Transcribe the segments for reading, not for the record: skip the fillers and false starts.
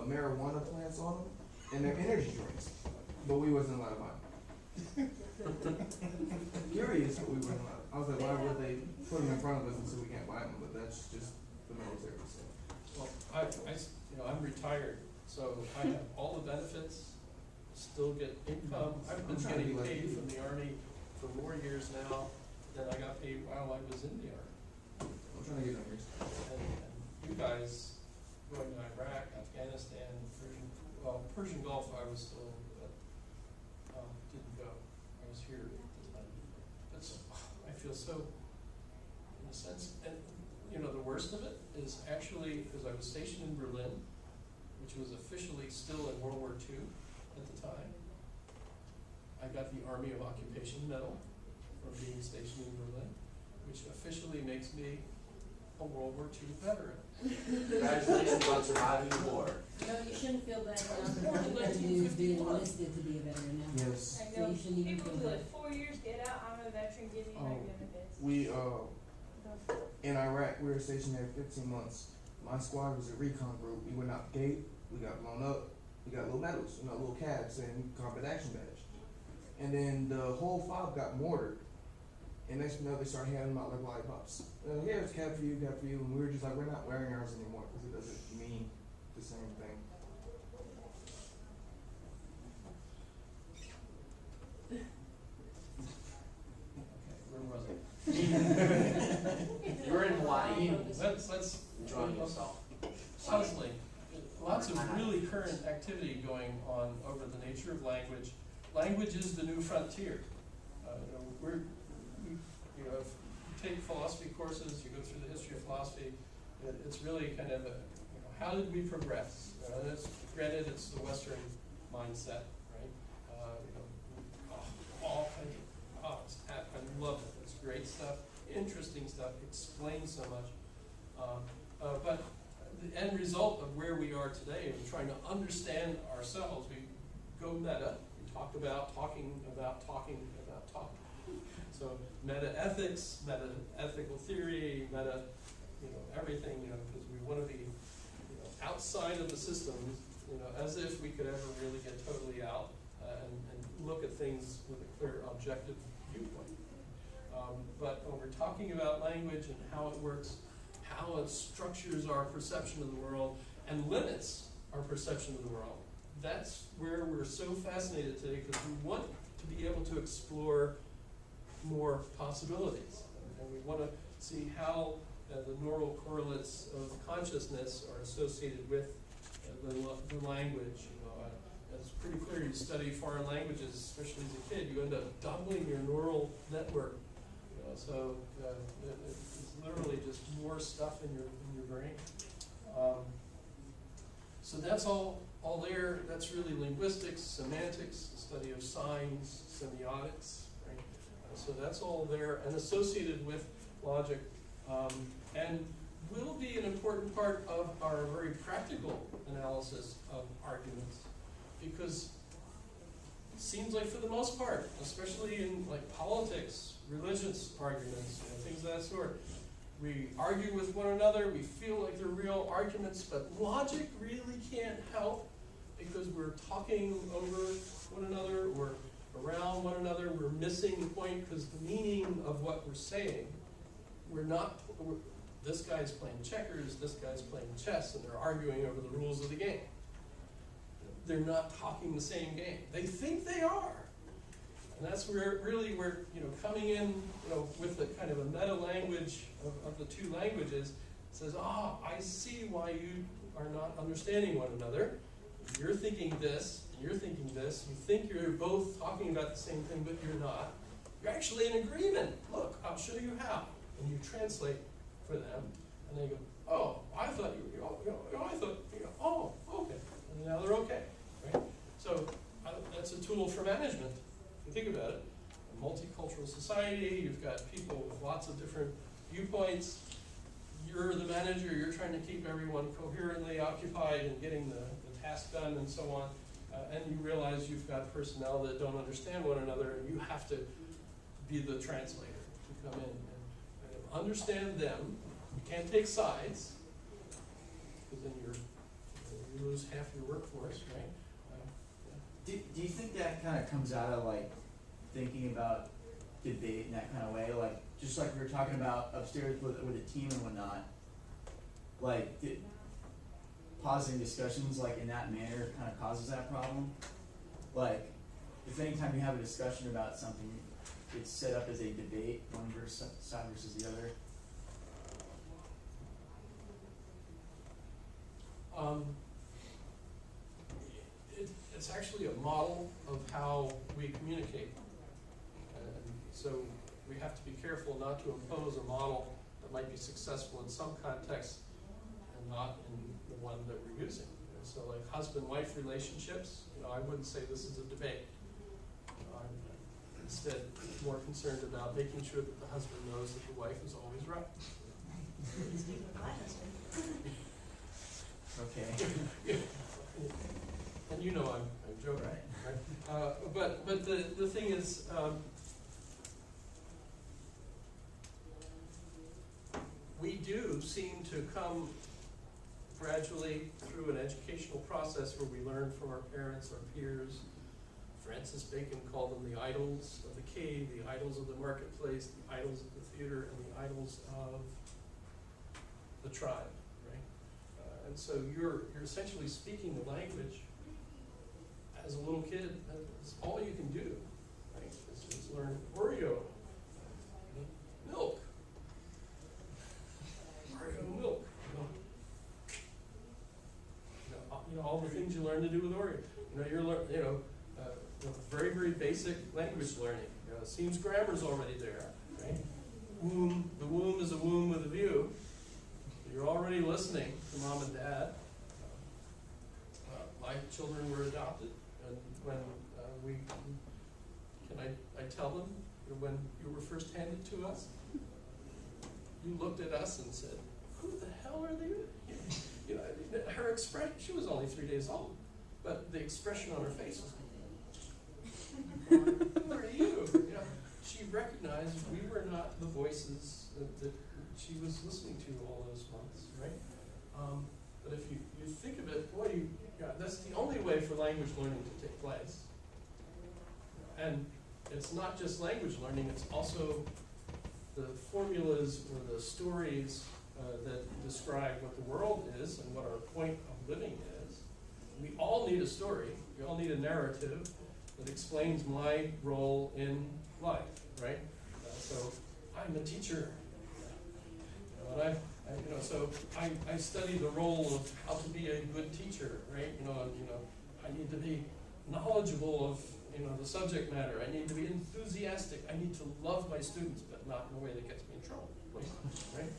marijuana plants on them, and they're energy drinks, but we wasn't allowed to buy them. Curious, but we weren't allowed. I was like, why would they put them in front of us and say we can't buy them? But that's just the military. So. Well, I'm retired, so I have all the benefits, still get income. I've been getting paid from the Army for more years now than I got paid while I was in the Army. I'm trying to get numbers. And you guys going to Iraq, Afghanistan, Persian Gulf, I was still, but didn't go. I was here at the time. But I feel so, in a sense, and the worst of it is actually because I was stationed in Berlin, which was officially still in World War II at the time. I got the Army of Occupation Medal for being stationed in Berlin, which officially makes me a World War II veteran. Congratulations on surviving the war. No, you shouldn't feel bad. I was born in You've been 1951. enlisted to be a veteran now. Yes. I So know you shouldn't even people feel who bad. like 4 years get out, I'm a veteran, give me my benefits. We in Iraq, we were stationed there 15 months. My squad was a recon group. We went out the gate. We got blown up. We got little medals, little cabs saying combat action badge. And then the whole fob got mortared. And next thing you know, they started handing them out like lollipops. Here, it's cab for you, cab for you. And we were just like, we're not wearing ours anymore because it doesn't mean the same thing. Where was I? You were in Hawaii. Let's Enjoying yourself. Honestly, lots of really current activity going on over the nature of language. Language is the new frontier. If you take philosophy courses, you go through the history of philosophy, it's really kind of how did we progress? Granted, it's the Western mindset, right? I love it. It's great stuff, interesting stuff, explains so much. But the end result of where we are today, and trying to understand ourselves, we go meta. We talk about talking about talking about talking. So meta ethics, meta ethical theory, meta, everything, because we want to be, outside of the system, as if we could ever really get totally out and look at things with a clear objective viewpoint. But when we're talking about language and how it works, how it structures our perception of the world and limits our perception of the world, that's where we're so fascinated today, because we want to be able to explore more possibilities. And we want to see how the neural correlates of consciousness are associated with the language. It's pretty clear. You study foreign languages, especially as a kid, you end up doubling your neural network. So it's literally just more stuff in your brain. So that's all there. That's really linguistics, semantics, the study of signs, semiotics. Right? So that's all there and associated with logic, and will be an important part of our very practical analysis of arguments, because it seems like for the most part, especially in like politics, religious arguments, things of that sort, we argue with one another, we feel like they're real arguments, but logic really can't help, because we're talking over one another, we're around one another, we're missing the point because the meaning of what we're saying, this guy's playing checkers, this guy's playing chess, and they're arguing over the rules of the game. They're not talking the same game. They think they are. And that's where really we're coming in with the kind of a meta language of the two languages. It says, I see why you are not understanding one another. You're thinking this, and you're thinking this. You think you're both talking about the same thing, but you're not. You're actually in agreement. Look, I'll show you how. And you translate for them, and they go, I thought okay. And now they're okay, right? So that's a tool for management. If you think about it, a multicultural society, you've got people with lots of different viewpoints. You're the manager, you're trying to keep everyone coherently occupied and getting the task done and so on. And you realize you've got personnel that don't understand one another, and you have to be the translator to come in and understand them. You can't take sides, because then you're lose half your workforce, right? Do you think that kind of comes out of like thinking about debate in that kind of way, like just like we were talking about upstairs with a team and whatnot, like pausing discussions like in that manner kind of causes that problem? Like if anytime you have a discussion about something, it's set up as a debate, one side versus the other. It's actually a model of how we communicate. And so we have to be careful not to impose a model that might be successful in some context and not in the one that we're using. So like husband-wife relationships, I wouldn't say this is a debate. I'm instead more concerned about making sure that the husband knows that the wife is always right. Speaking of my husband. Okay. And I'm joking. Right. But the thing is, we do seem to come gradually through an educational process where we learn from our parents, our peers. Francis Bacon called them the idols of the cave, the idols of the marketplace, the idols of the theater, and the idols of the tribe, right? And so you're essentially speaking the language as a little kid. That's all you can do, right? Is learn Oreo, milk, Oreo milk. All the things you learn to do with Oreo. You're very, very basic language learning. It seems grammar's already there, right? The womb is a womb with a view. You're already listening to mom and dad. My children were adopted, and when I tell them, when you were first handed to us, you looked at us and said, "Who the hell are they?" Her expression, she was only 3 days old, but the expression on her face was, "Who are you?" She recognized we were not the voices that she was listening to all those months, right? But if you think of it, boy, that's the only way for language learning to take place. And it's not just language learning, it's also the formulas or the stories that describe what the world is and what our point of living is. We all need a story. We all need a narrative that explains my role in life, right? So I'm a teacher, and I study the role of how to be a good teacher, right? I need to be knowledgeable of the subject matter. I need to be enthusiastic. I need to love my students, but not in a way that gets me in trouble, right?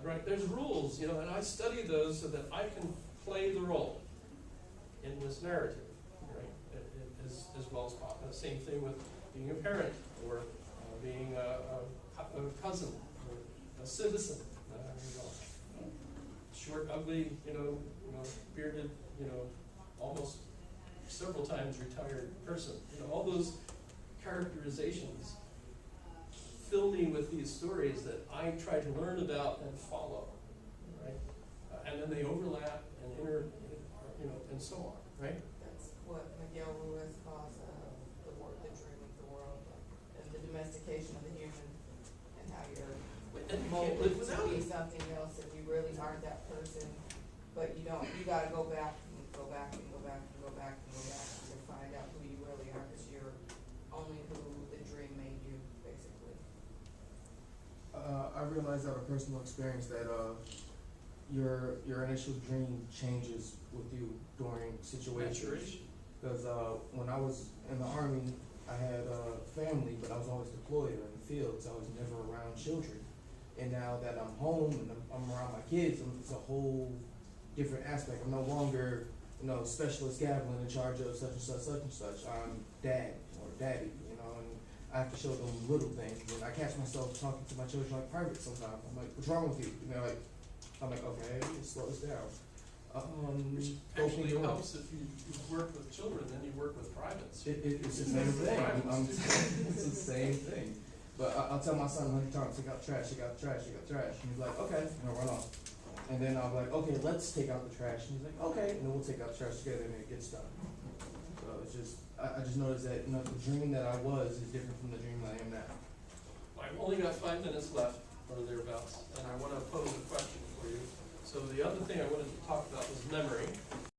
Right, there's rules, and I study those so that I can play the role in this narrative, right? As well as possible. Same thing with being a parent or being a cousin or a citizen. Short, ugly, bearded, almost several times retired person. All those characterizations fill me with these stories that I try to learn about and follow, right? And then they overlap and and so on, right? That's what Miguel Ruiz calls the dream of the world, and the domestication of the human, and how you're And you can't live molded without to be it. something else if you really aren't that person. But you gotta go back and go back and go back and go back and go back to find out who you really are, because you're only who the dream made you, basically. I realized out of personal experience that your initial dream changes with you during situations. Maturation. Because when I was in the Army, I had a family, but I was always deployed or in the field, so I was never around children. And now that I'm home and I'm around my kids, it's a whole different aspect. I'm no longer, Specialist Gavilan in charge of such and such, such and such. I'm dad or daddy, and I have to show them little things. And I catch myself talking to my children like private sometimes. I'm like, "What's wrong with you?" I'm like, "Okay, slow this down." Which actually helps if you work with children, then you work with privates. It's the same thing. It's the same thing. But I'll tell my son 100 times, "Take out trash, take out trash, take out trash." And he's like, "Okay," and I run off. And then I'll be like, okay, let's take out the trash. And he's like, okay, and then we'll take out the trash together and it gets done. So it's just, I just noticed that, the dream that I was is different from the dream that I am now. I've only got 5 minutes left, or thereabouts, and I wanna pose a question for you. So the other thing I wanted to talk about was memory.